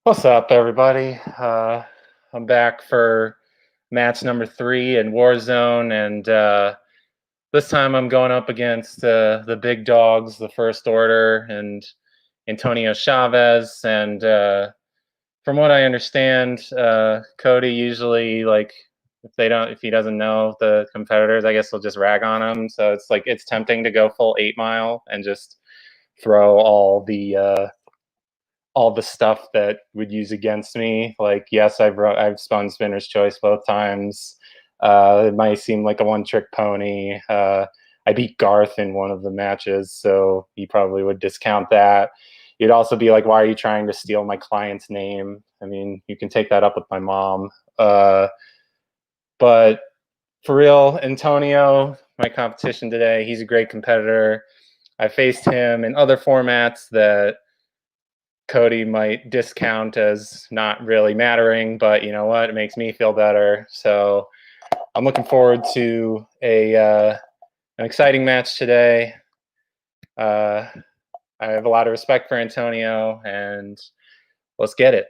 What's up, everybody? I'm back for match number 3 in Warzone, and this time I'm going up against the big dogs, the First Order, and Antonio Chavez. And from what I understand, Cody usually, like, if he doesn't know the competitors, I guess he'll just rag on them. So it's tempting to go full 8 Mile and just throw all the stuff that would use against me. Like, yes, I've spun Spinner's Choice both times. It might seem like a one-trick pony. I beat Garth in one of the matches, so he probably would discount that. You'd also be like, why are you trying to steal my client's name? I mean, you can take that up with my mom. But for real, Antonio, my competition today, he's a great competitor. I faced him in other formats that Cody might discount as not really mattering, but you know what? It makes me feel better. So I'm looking forward to an exciting match today. I have a lot of respect for Antonio, and let's get it.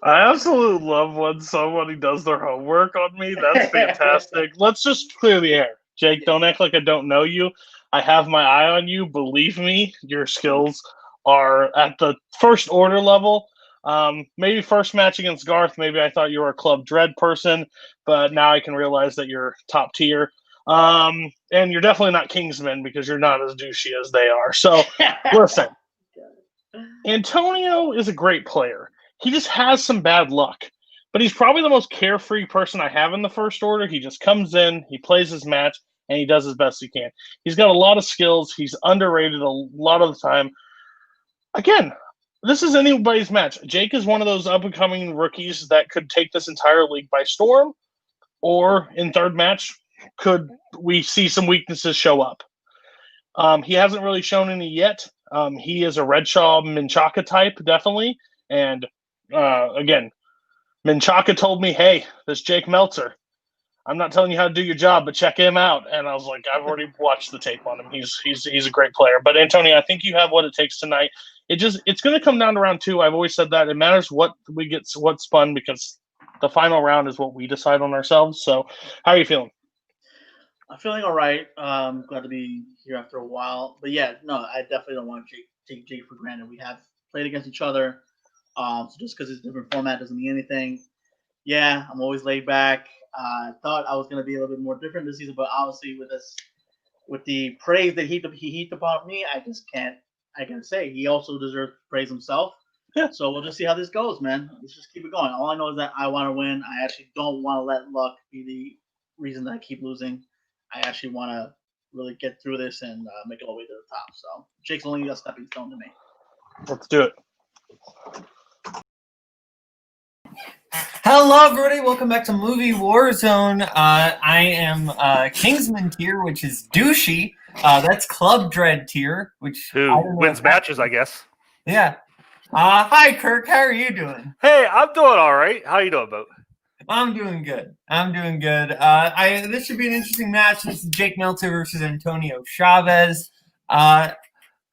I absolutely love when somebody does their homework on me. That's fantastic. Let's just clear the air. Jake, don't act like I don't know you. I have my eye on you. Believe me, your skills are at the First Order level. Maybe first match against Garth, maybe I thought you were a Club Dread person, but now I can realize that you're top tier. And you're definitely not Kingsman because you're not as douchey as they are. So, listen, Antonio is a great player. He just has some bad luck. But he's probably the most carefree person I have in the First Order. He just comes in, he plays his match, and he does as best he can. He's got a lot of skills. He's underrated a lot of the time. Again, this is anybody's match. Jake is one of those up-and-coming rookies that could take this entire league by storm, or in third match, could we see some weaknesses show up? He hasn't really shown any yet. He is a Redshaw Minchaka type, definitely. And again, Minchaka told me, hey, this Jake Meltzer, I'm not telling you how to do your job, but check him out. And I was like, I've already watched the tape on him. He's a great player. But Antonio, I think you have what it takes tonight. It's going to come down to round 2. I've always said that it matters what we get, what's spun, because the final round is what we decide on ourselves. So how are you feeling? I'm feeling all right. Glad to be here after a while. But yeah, no, I definitely don't want to take Jake for granted. We have played against each other. So just because it's a different format doesn't mean anything. Yeah, I'm always laid back. I thought I was going to be a little bit more different this season, but obviously with the praise that he heaped upon me, I just can't. I gotta say he also deserves praise himself. Yeah. So we'll just see how this goes, man. Let's just keep it going. All I know is that I want to win. I actually don't want to let luck be the reason that I keep losing. I actually want to really get through this and make it all the way to the top. So Jake's only a stepping stone to me. Let's do it. Hello, everybody. Welcome back to Movie Warzone. I am Kingsman tier, which is douchey. That's Club Dread tier, which wins matches, I guess. Yeah. Hi, Kirk. How are you doing? Hey, I'm doing all right. How you doing, Boat? I'm doing good. This should be an interesting match. This is Jake Meltzer versus Antonio Chavez. I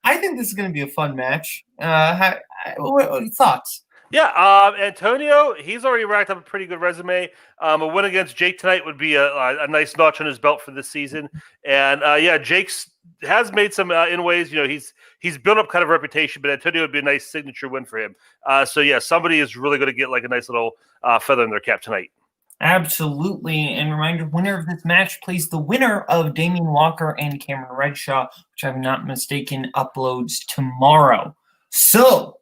think this is going to be a fun match. What thoughts? Yeah, Antonio, he's already racked up a pretty good resume. A win against Jake tonight would be a nice notch on his belt for this season. And yeah, Jake's has made some in ways. You know, he's built up kind of a reputation, but Antonio would be a nice signature win for him. So yeah, somebody is really going to get like a nice little feather in their cap tonight. Absolutely. And reminder, winner of this match plays the winner of Damien Walker and Cameron Redshaw, which I'm not mistaken uploads tomorrow. So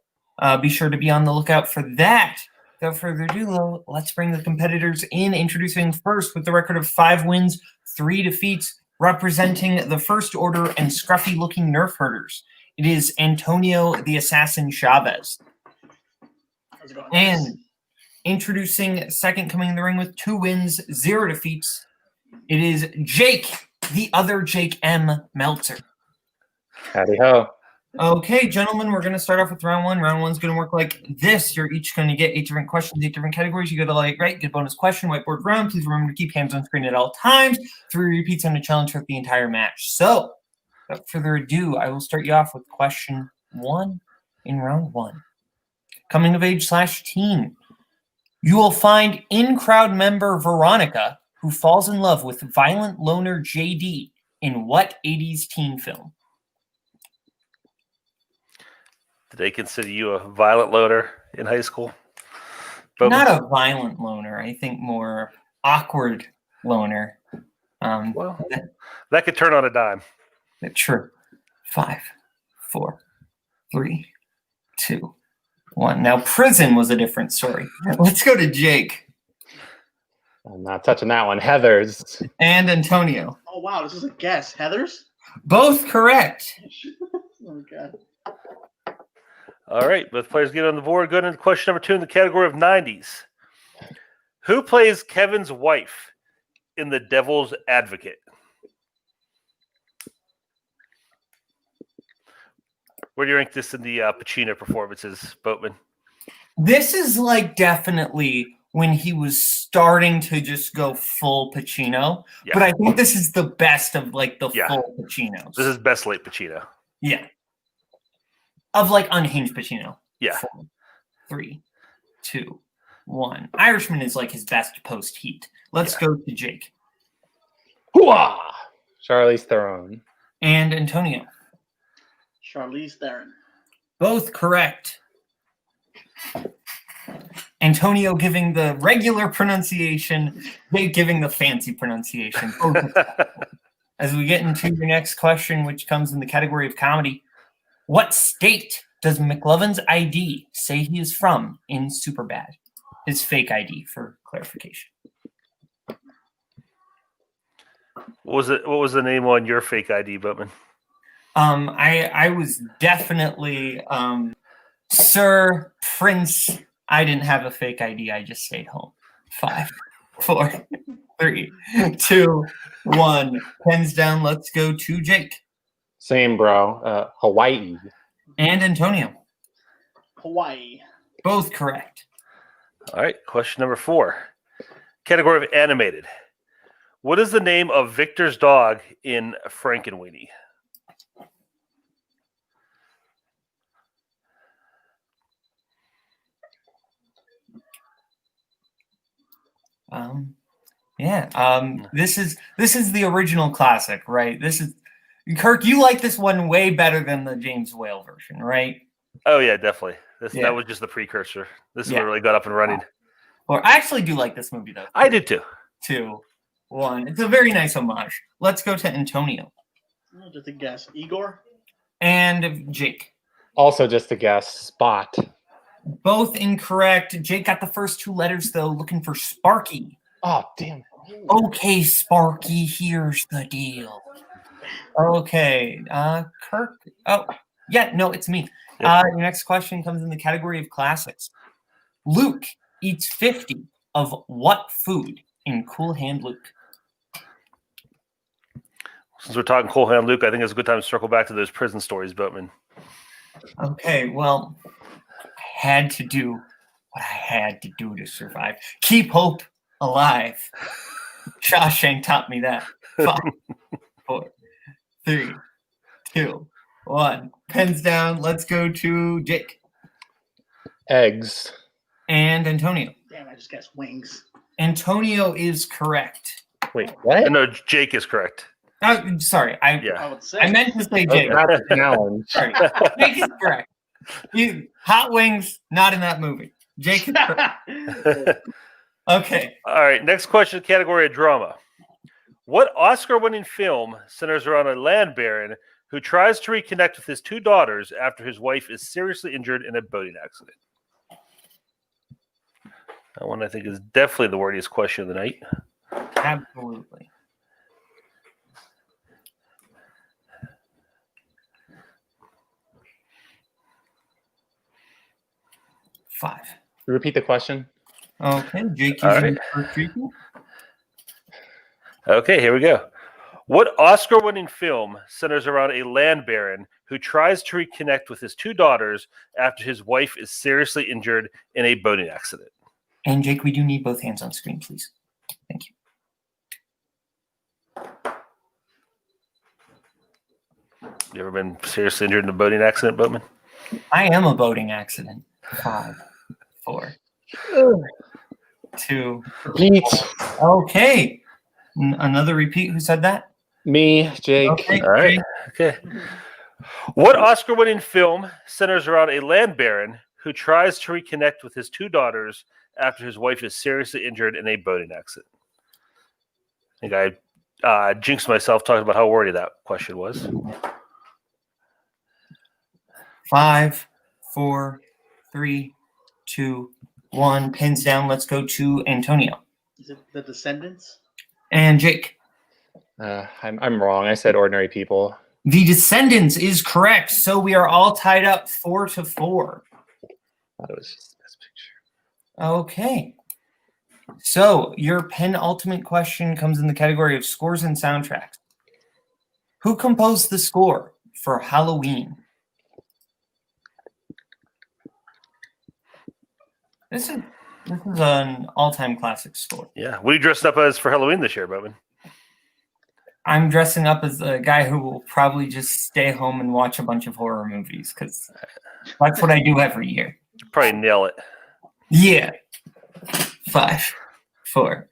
be sure to be on the lookout for that. Without further ado, let's bring the competitors in. Introducing first with the record of 5 wins, 3 defeats, representing the First Order and scruffy-looking nerf herders. It is Antonio the Assassin Chavez. And introducing second, coming in the ring with 2 wins, 0 defeats, it is Jake, the other Jake M. Meltzer. Howdy ho. Okay, gentlemen, we're going to start off with round 1. Round 1 is going to work like this. You're each going to get 8 different questions, 8 different categories. You got to like, right, get a bonus question, whiteboard round. Please remember to keep hands on screen at all times. 3 repeats on the challenge for the entire match. So, without further ado, I will start you off with question 1 in round 1. Coming of age / teen. You will find in-crowd member Veronica, who falls in love with violent loner JD in what 80s teen film? Did they consider you a violent loner in high school? Not a violent loner. I think more awkward loner. Well, that could turn on a dime. True. 5, 4, 3, 2, 1. Now, prison was a different story. Let's go to Jake. I'm not touching that one. Heathers. And Antonio. Oh, wow. This is a guess. Heathers? Both correct. Oh, God. All right, both players get on the board. Going into question number 2 in the category of 90s. Who plays Kevin's wife in The Devil's Advocate? Where do you rank this in the Pacino performances, Boatman? This is like definitely when he was starting to just go full Pacino. Yeah. But I think this is the best of like the full Pacinos. This is best late Pacino. Yeah. Of like unhinged Pacino. Yeah. 4, 3, 2, 1. Irishman is like his best post Heat. Let's go to Jake. Hooah! Charlize Theron. And Antonio. Charlize Theron. Both correct. Antonio giving the regular pronunciation, Jake giving the fancy pronunciation. As we get into your next question, which comes in the category of comedy, what state does McLovin's ID say he is from in Superbad? His fake ID, for clarification. What was the name on your fake ID, Boatman? I was definitely Sir Prince. I didn't have a fake ID. I just stayed home. 5, 4, 3, 2, 1. Pens down. Let's go to Jake. Same, bro. Hawaii. And Antonio. Hawaii. Both correct. All right, question number 4. Category of animated. What is the name of Victor's dog in Frankenweenie? This is the original classic, right? This is Kirk. You like this one way better than the James Whale version, right? Oh yeah, definitely. That was just the precursor. This is what really got up and running. Or I actually do like this movie though. I did too. 2, 1. It's a very nice homage. Let's go to Antonio. Oh, just a guess. Igor? And Jake. Also just a guess. Spot. Both incorrect. Jake got the first 2 letters though, looking for Sparky. Oh, damn. Okay, Sparky, here's the deal. Okay, Kirk. Oh, yeah, no, it's me. Your next question comes in the category of classics. Luke eats 50 of what food in Cool Hand Luke? Since we're talking Cool Hand Luke, I think it's a good time to circle back to those prison stories, Boatman. Okay, well, I had to do what I had to do to survive. Keep hope alive. Shawshank taught me that. 5, 4, 3, 2, 1. Pens down. Let's go to Jake. Eggs. And Antonio. Damn, I just guessed wings. Antonio is correct. Wait, what? No, Jake is correct. Sorry, I would say. I meant to say Jake. Not a challenge. Sorry, Jake is correct. Hot Wings, not in that movie. Jake is correct. Okay. All right, next question, category of drama. What Oscar-winning film centers around a land baron who tries to reconnect with his 2 daughters after his wife is seriously injured in a boating accident? That one, I think, is definitely the wordiest question of the night. Absolutely. Five. Repeat the question. Okay, Jake, All right. Okay, here we go. What Oscar-winning film centers around a land baron who tries to reconnect with his 2 daughters after his wife is seriously injured in a boating accident? And Jake, we do need both hands on screen, please. Thank you. You ever been seriously injured in a boating accident, Boatman? I am a boating accident. 5, 4, 2. Repeat. Okay. Another repeat. Who said that? Me, Jake. Okay. All right. Okay. What Oscar-winning film centers around a land baron who tries to reconnect with his 2 daughters after his wife is seriously injured in a boating accident? I think I jinxed myself talking about how wordy that question was. 5, 4, 3, 2, 1. Pins down. Let's go to Antonio. Is it The Descendants? And Jake. I'm wrong. I said Ordinary People. The Descendants is correct. So we are all tied up 4-4. I thought it was just Best Picture. Okay. So your penultimate question comes in the category of scores and soundtracks. Who composed the score for Halloween? This is an all-time classic score. Yeah. What are you dressed up as for Halloween this year, Boatman? I'm dressing up as a guy who will probably just stay home and watch a bunch of horror movies because that's what I do every year. Probably nail it. Yeah. 5, 4,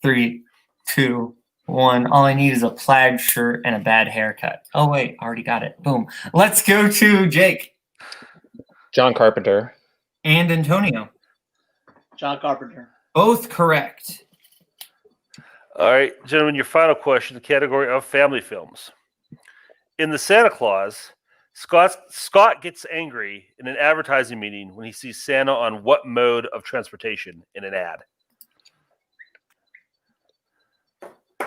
3, 2, 1. All I need is a plaid shirt and a bad haircut. Oh, wait. Already got it. Boom. Let's go to Jake. John Carpenter. And Antonio. John Carpenter. Both correct. All right, gentlemen, your final question, the category of family films. In The Santa Claus, Scott gets angry in an advertising meeting when he sees Santa on what mode of transportation in an ad? Do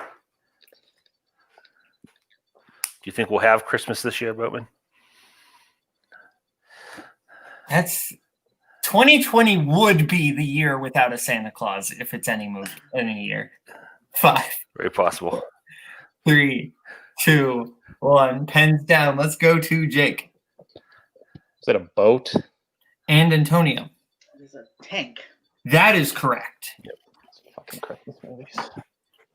you think we'll have Christmas this year, Boatman? That's 2020 would be the year without a Santa Claus if it's any year. 5, Very possible. 3, 2, 1. Pens down. Let's go to Jake. Is it a boat? And Antonio. It's a tank. That is correct. Fucking Christmas movies.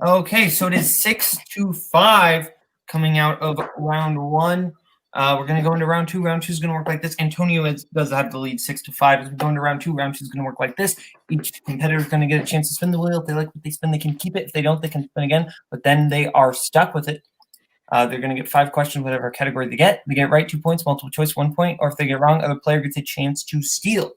Okay, so it is 6-5 coming out of round 1. We're going to go into round 2. Round 2 is going to work like this. Antonio does have the lead 6-5. As we go into round 2, round 2 is going to work like this. Each competitor is going to get a chance to spin the wheel. If they like what they spin, they can keep it. If they don't, they can spin again. But then they are stuck with it. They're going to get 5 questions, whatever category they get. They get right, 2 points, multiple choice, 1 point. Or if they get wrong, other player gets a chance to steal.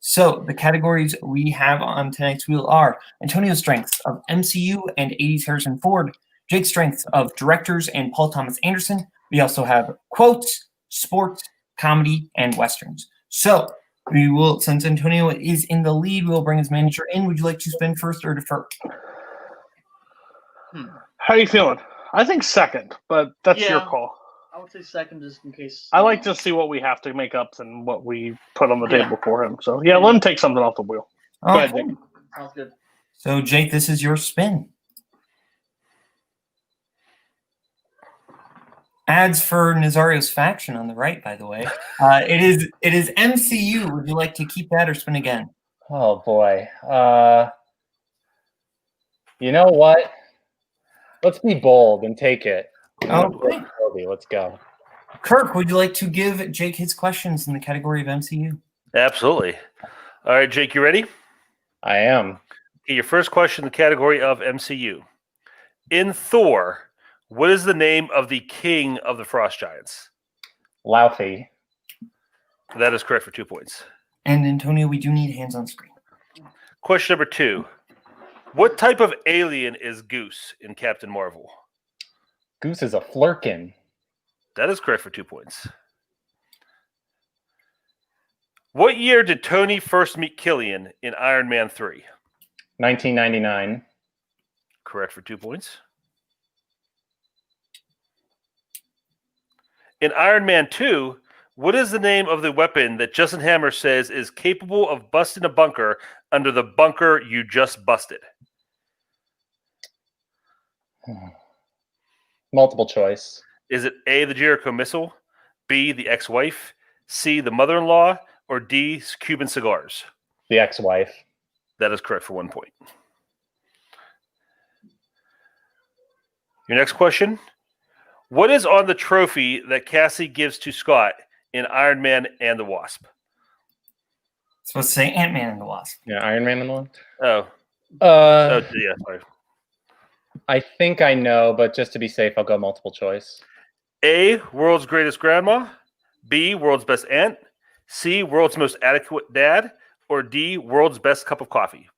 So the categories we have on tonight's wheel are Antonio's strengths of MCU and 80s Harrison Ford, Jake's strengths of directors and Paul Thomas Anderson. We also have quotes, sports, comedy, and westerns. So we will, since Antonio is in the lead, we will bring his manager in. Would you like to spin first or defer? How are you feeling? I think second, but that's your Yeah. call. I would say second just in case. I like to see what we have to make up and what we put on the table for him. So, yeah, let him take something off the wheel. Go ahead, Okay. Jake. Sounds good. So Jake, this is your spin. Ads for Nazario's faction on the right, by the way. It is MCU. Would you like to keep that or spin again? Oh boy. You know what? Let's be bold and take it. Okay. Let's go. Kirk, would you like to give Jake his questions in the category of MCU? Absolutely. All right, Jake, you ready? I am. Okay, your first question in the category of MCU. In Thor, what is the name of the king of the Frost Giants? Laufey. That is correct for 2 points. And Antonio, we do need hands on screen. Question number 2. What type of alien is Goose in Captain Marvel? Goose is a flirkin. That is correct for 2 points. What year did Tony first meet Killian in Iron Man 3? 1999. Correct for 2 points. In Iron Man 2, what is the name of the weapon that Justin Hammer says is capable of busting a bunker under the bunker you just busted? Multiple choice. Is it A, the Jericho missile, B, the ex-wife, C, the mother-in-law, or D, Cuban cigars? The ex-wife. That is correct for 1 point. Your next question. What is on the trophy that Cassie gives to Scott in Iron Man and the Wasp? Supposed to say Ant-Man and the Wasp. Yeah, Iron Man and the one. Oh, yeah, sorry. I think I know, but just to be safe, I'll go multiple choice. A, world's greatest grandma. B, world's best aunt. C, world's most adequate dad. Or D, world's best cup of coffee.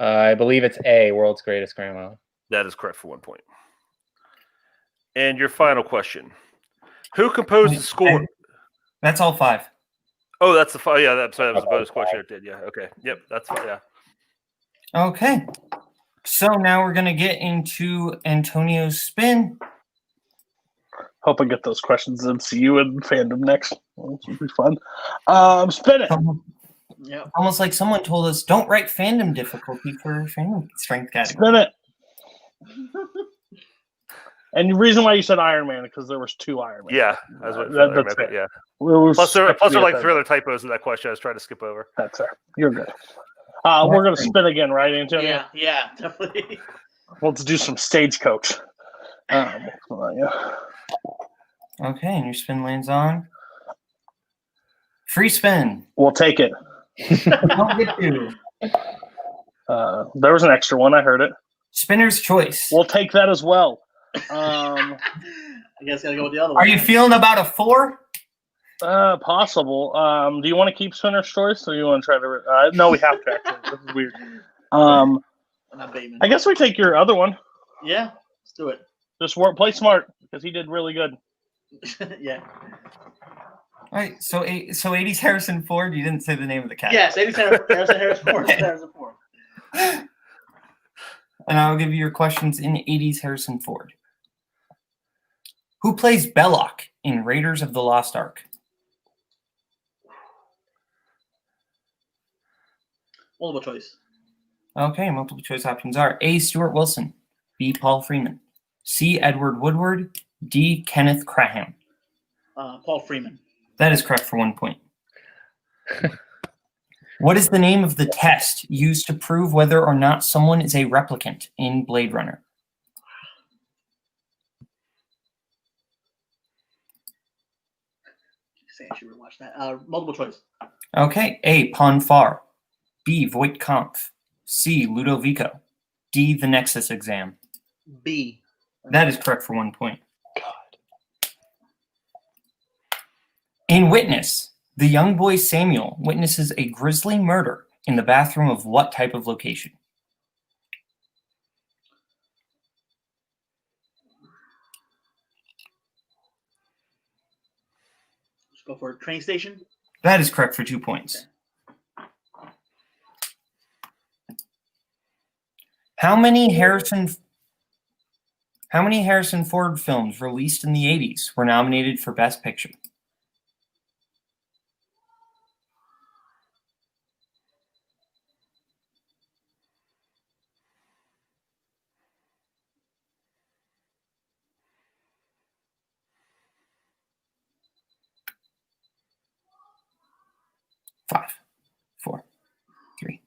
I believe it's A, world's greatest grandma. That is correct for 1 point. And your final question. Who composed the score? That's all 5. Oh, that's the yeah. That was a bonus question. It did. Yeah. Okay. Yep. That's yeah. Okay. So now we're gonna get into Antonio's spin. Hope I get those questions MCU and fandom next. Well, this will be fun. Spin it. Yep. Almost like someone told us, don't write fandom difficulty for fandom strength category. Spin it. And the reason why you said Iron Man is because there was 2 Iron Man. Yeah. That's what. That's fair. Yeah. Plus there are like 3 other typos in that question. I was trying to skip over. That's fair. You're good. We're gonna spin again, right, Antonio? Yeah, definitely. Let's do some stagecoach. Yeah. Okay, and your spin lands on. Free spin. We'll take it. Don't get to. There was an extra one. I heard it. Spinner's choice. We'll take that as well. I guess gotta go with the other one. Are you feeling about a 4? Possible. Do you want to keep spinner's choice, or you want to try to? No, we have to. Actually, this is weird. Not Bateman. I guess we take your other one. Yeah, let's do it. Just play smart because he did really good. Yeah. All right, so 80s Harrison Ford, you didn't say the name of the cat. Yes, 80s Harrison Ford. Harrison Ford. And I'll give you your questions in 80s Harrison Ford. Who plays Belloc in Raiders of the Lost Ark? Multiple choice. Okay, multiple choice options are A. Stuart Wilson, B. Paul Freeman, C. Edward Woodward, D. Kenneth Craham. Paul Freeman. That is correct for 1 point. What is the name of the test used to prove whether or not someone is a replicant in Blade Runner? I should rewatch that. Multiple choice. Okay, A. Pon farr, B. Voight Kampf, C. Ludovico, D. The Nexus exam. B. That is correct for 1 point. In Witness, the young boy Samuel witnesses a grisly murder in the bathroom of what type of location? Let's go for a train station. That is correct for 2 points. How many Harrison Ford films released in the 80s were nominated for Best Picture? Five, 4, 3,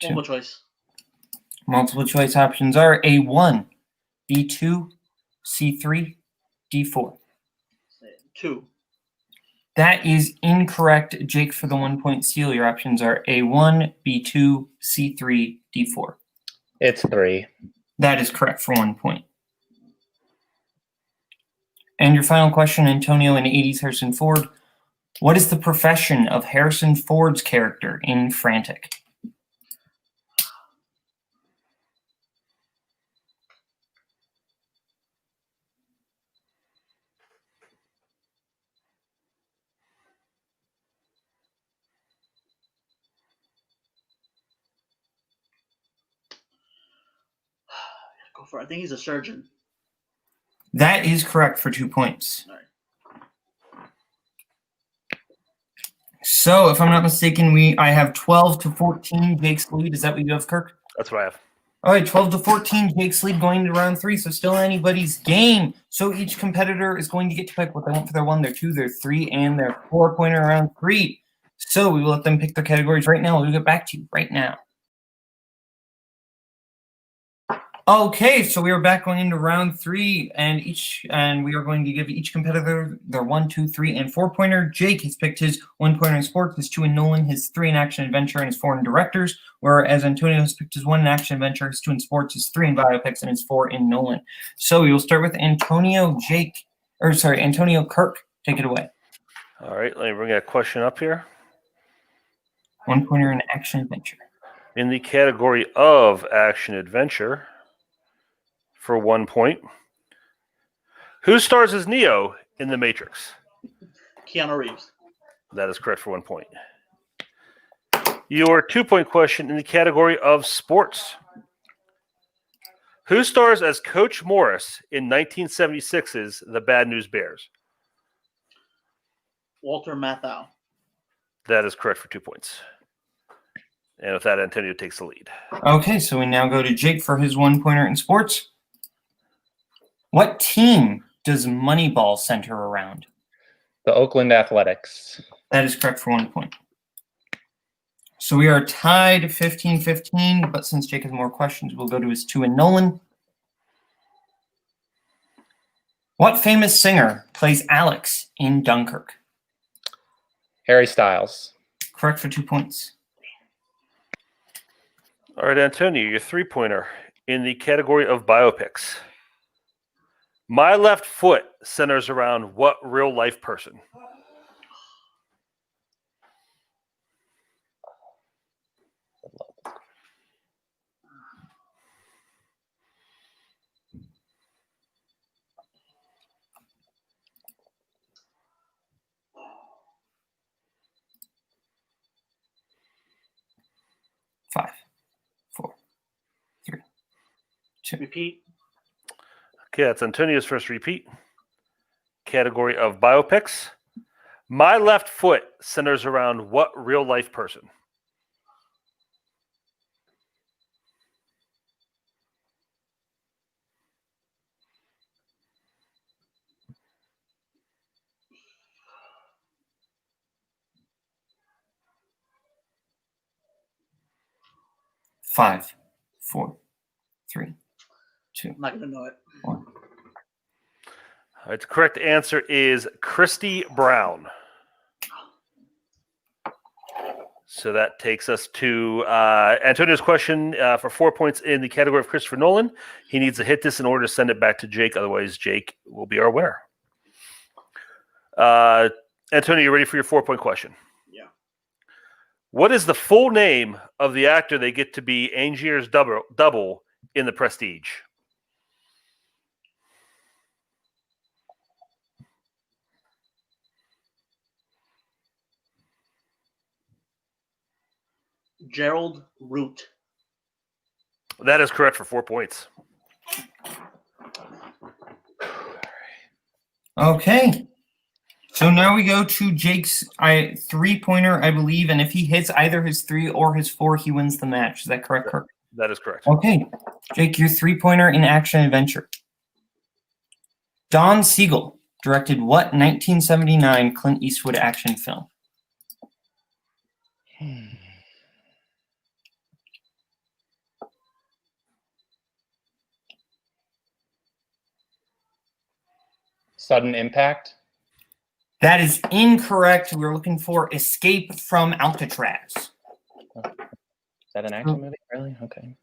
2. Multiple choice. Multiple choice options are A1, B2, C3, D4. 2. That is incorrect, Jake, for the 1 point seal. Your options are A1, B2, C3, D4. It's 3. That is correct for 1 point. And your final question, Antonio, in 80s Harrison Ford. What is the profession of Harrison Ford's character in Frantic? Go for it. I think he's a surgeon. That is correct for 2 points. All right. So, if I'm not mistaken, I have 12 to 14 Jake's lead. Is that what you have, Kirk? That's what I have. All right, 12 to 14 Jake's lead going into round 3. So still anybody's game. So each competitor is going to get to pick what they want for their 1, their 2, their 3, and their 4-pointer round 3. So we will let them pick their categories right now. We'll get back to you right now. Okay, so we are back going into round 3, and we are going to give each competitor their 1, 2, 3, and 4-pointer. Jake has picked his 1-pointer in sports, his 2 in Nolan, his 3 in action adventure, and his 4 in directors. Whereas Antonio has picked his 1 in action adventure, his 2 in sports, his 3 in biopics, and his 4 in Nolan. So we will start with Antonio Kirk. Take it away. All right, let me bring that question up here. 1-pointer in action adventure. In the category of action adventure, for 1 point, who stars as Neo in The Matrix? Keanu Reeves. That is correct for 1 point. Your 2-point question in the category of sports. Who stars as Coach Morris in 1976's The Bad News Bears? Walter Matthau. That is correct for 2 points. And with that, Antonio takes the lead. Okay, so we now go to Jake for his 1-pointer in sports. What team does Moneyball center around? The Oakland Athletics. That is correct for 1 point. So we are tied 15-15, but since Jake has more questions, we'll go to his 2 in Nolan. What famous singer plays Alex in Dunkirk? Harry Styles. Correct for 2 points. All right, Antonio, your 3-pointer in the category of biopics. My Left Foot centers around what real-life person? Five, 4, 3, 2. Repeat. Okay, that's Antonio's first repeat. Category of biopics. My Left Foot centers around what real-life person? Five, 4, 3, 2. I'm not gonna know it. 1. All right, the correct answer is Christy Brown. So that takes us to Antonio's question for 4 points in the category of Christopher Nolan. He needs to hit this in order to send it back to Jake. Otherwise, Jake will be our winner. Antonio, you ready for your 4-point question? Yeah. What is the full name of the actor they get to be Angier's double in The Prestige? Gerald Root. That is correct for 4 points. Okay. So now we go to Jake's 3-pointer, I believe, and if he hits either his 3 or his 4, he wins the match. Is that correct, Kirk? That is correct. Okay. Jake, your 3-pointer in action adventure. Don Siegel directed what 1979 Clint Eastwood action film? Sudden Impact. That is incorrect. We're looking for Escape from Alcatraz. Is that an action movie? Really? Okay.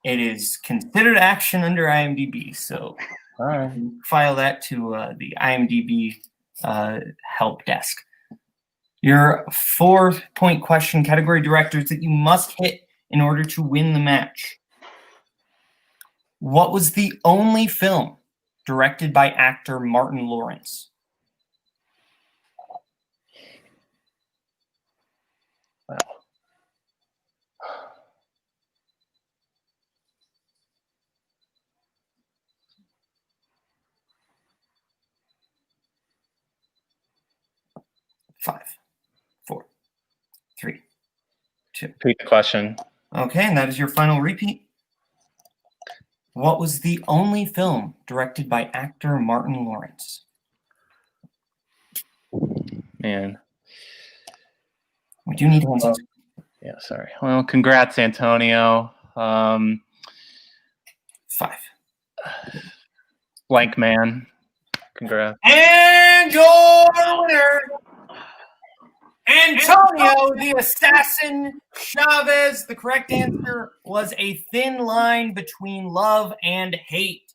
It is considered action under IMDb, so All right. file that to the IMDb help desk. Your 4-point question, category directors that you must hit in order to win the match. What was the only film directed by actor Martin Lawrence? Wow. Five, 4, 3, 2. Repeat the question. Okay, and that is your final repeat. What was the only film directed by actor Martin Lawrence? Man. We do need hands. Yeah, sorry. Well, congrats, Antonio. 5. Blank man. Congrats. And your winner, Antonio the Assassin Chavez. The correct answer was a thin line between love and hate.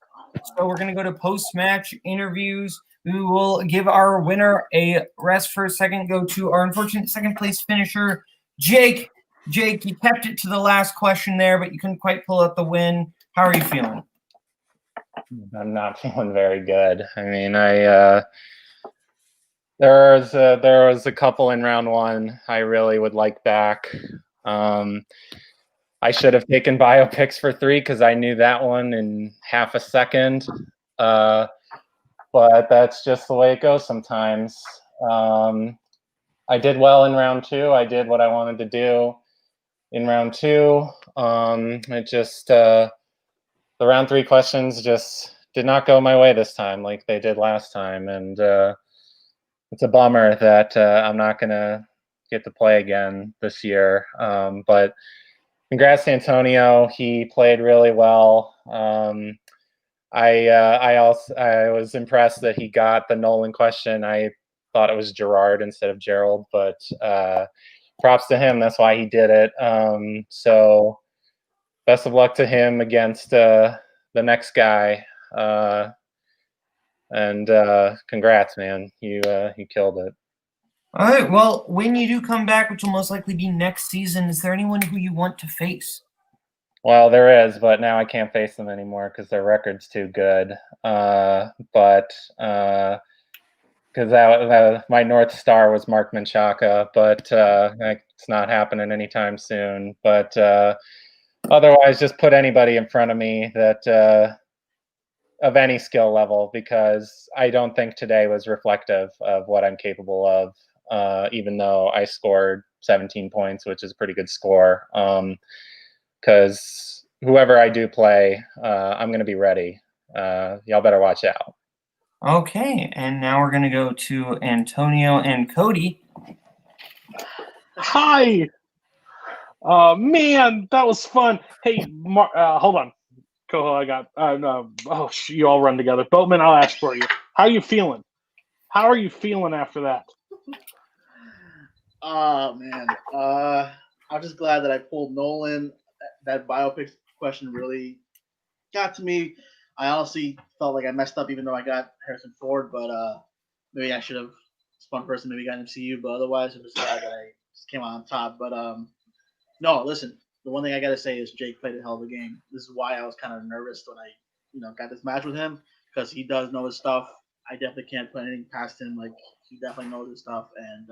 So we're going to go to post-match interviews. We will give our winner a rest for a second, go to our unfortunate second-place finisher, Jake. Jake, you kept it to the last question there, but you couldn't quite pull out the win. How are you feeling? I'm not feeling very good. I mean, there was a couple in round 1 I really would like back. I should have taken biopicks for 3 because I knew that one in half a second. But that's just the way it goes sometimes. I did well in round 2. I did what I wanted to do in round 2. It just the round 3 questions just did not go my way this time like they did last time, and it's a bummer that I'm not gonna get to play again this year. But congrats to Antonio. He played really well. I was impressed that he got the Nolan question. I thought it was Gerard instead of Gerald, but props to him. That's why he did it. So best of luck to him against the next guy. And congrats, man. You killed it. All right. Well, when you do come back, which will most likely be next season, is there anyone who you want to face? Well, there is, but now I can't face them anymore because their record's too good. But because my North Star was Mark Menchaca, but it's not happening anytime soon. But otherwise, just put anybody in front of me that of any skill level, because I don't think today was reflective of what I'm capable of, even though I scored 17 points, which is a pretty good score. Because whoever I do play, I'm going to be ready. Y'all better watch out. Okay, and now we're going to go to Antonio and Cody. Hi. Man, that was fun. Hey, hold on. Koho, I got you all run together. Boatman, I'll ask for you. How are you feeling? How are you feeling after that? Oh man. I'm just glad that I pulled Nolan. That biopic question really got to me. I honestly felt like I messed up even though I got Harrison Ford, but maybe I should have spun person, maybe got MCU, but otherwise I'm just glad that I just came out on top. But no, listen, the one thing I gotta say is Jake played a hell of a game. This is why I was kind of nervous when I got this match with him, because he does know his stuff. I definitely can't put anything past him. Like, he definitely knows his stuff, and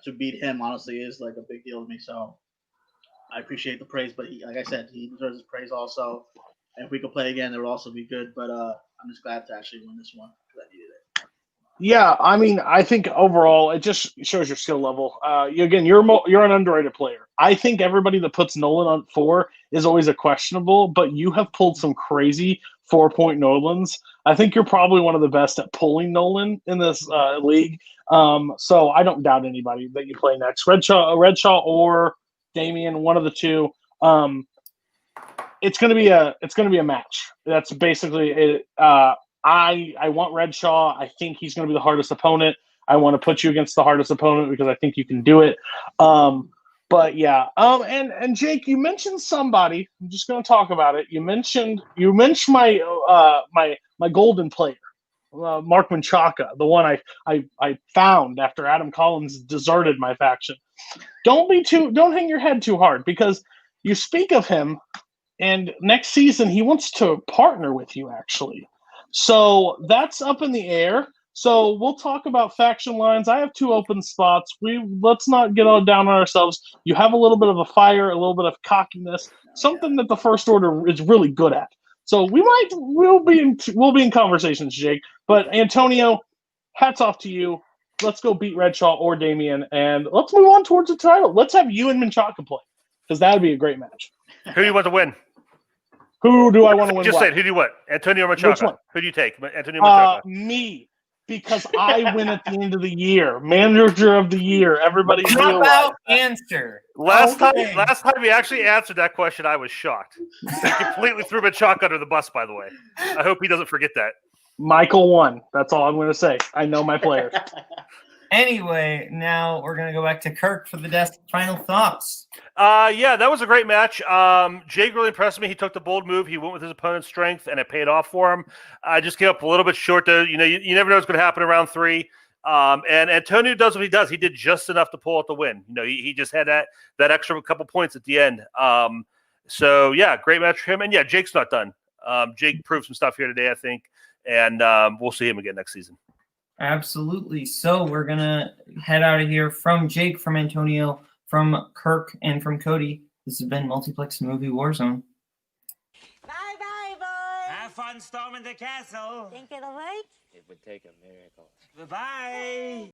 to beat him honestly is like a big deal to me. So I appreciate the praise, but like I said, he deserves his praise also. And if we could play again, it would also be good. But I'm just glad to actually win this one because I needed it. Yeah, I mean, I think overall it just shows your skill level. You're an underrated player. I think everybody that puts Nolan on 4 is always a questionable, but you have pulled some crazy 4-point Nolans. I think you're probably one of the best at pulling Nolan in this league. So I don't doubt anybody that you play next. Redshaw or Damien, one of the two. It's gonna be a match. That's basically it. I want Redshaw. I think he's going to be the hardest opponent. I want to put you against the hardest opponent because I think you can do it. But yeah. And Jake, you mentioned somebody. I'm just going to talk about it. You mentioned my my golden player, Mark Menchaca, the one I found after Adam Collins deserted my faction. Don't hang your head too hard, because you speak of him, and next season he wants to partner with you actually. So that's up in the air. So we'll talk about faction lines. I have 2 open spots. Let's not get all down on ourselves. You have a little bit of a fire, a little bit of cockiness, something that the First Order is really good at. So we'll be in conversations, Jake. But Antonio, hats off to you. Let's go beat Redshaw or Damien, and let's move on towards the title. Let's have you and Menchaca play, because that would be a great match. Who do you want to win? Who do I want to win? Just what? say it. Who do you want? Antonio or Which Menchaca? one? Who do you take? Antonio or Menchaca? Me. Because I win at the end of the year. Manager of the year. Everybody's Cop realized out that. answer. Last Okay. time he actually answered that question, I was shocked. He completely threw my chalk under the bus, by the way. I hope he doesn't forget that. Michael won. That's all I'm going to say. I know my players. Anyway, now we're going to go back to Kirk for the desk. Final thoughts. Yeah, that was a great match. Jake really impressed me. He took the bold move. He went with his opponent's strength, and it paid off for him. I just came up a little bit short, though. You never know what's going to happen in round 3. And Antonio does what he does. He did just enough to pull out the win. He just had that extra couple points at the end. So, yeah, great match for him. And, yeah, Jake's not done. Jake proved some stuff here today, I think. And we'll see him again next season. Absolutely. So we're going to head out of here from Jake, from Antonio, from Kirk, and from Cody. This has been Multiplex Movie Warzone. Bye-bye, boys. Have fun storming the castle. Think it'll work? It would take a miracle. Bye-bye.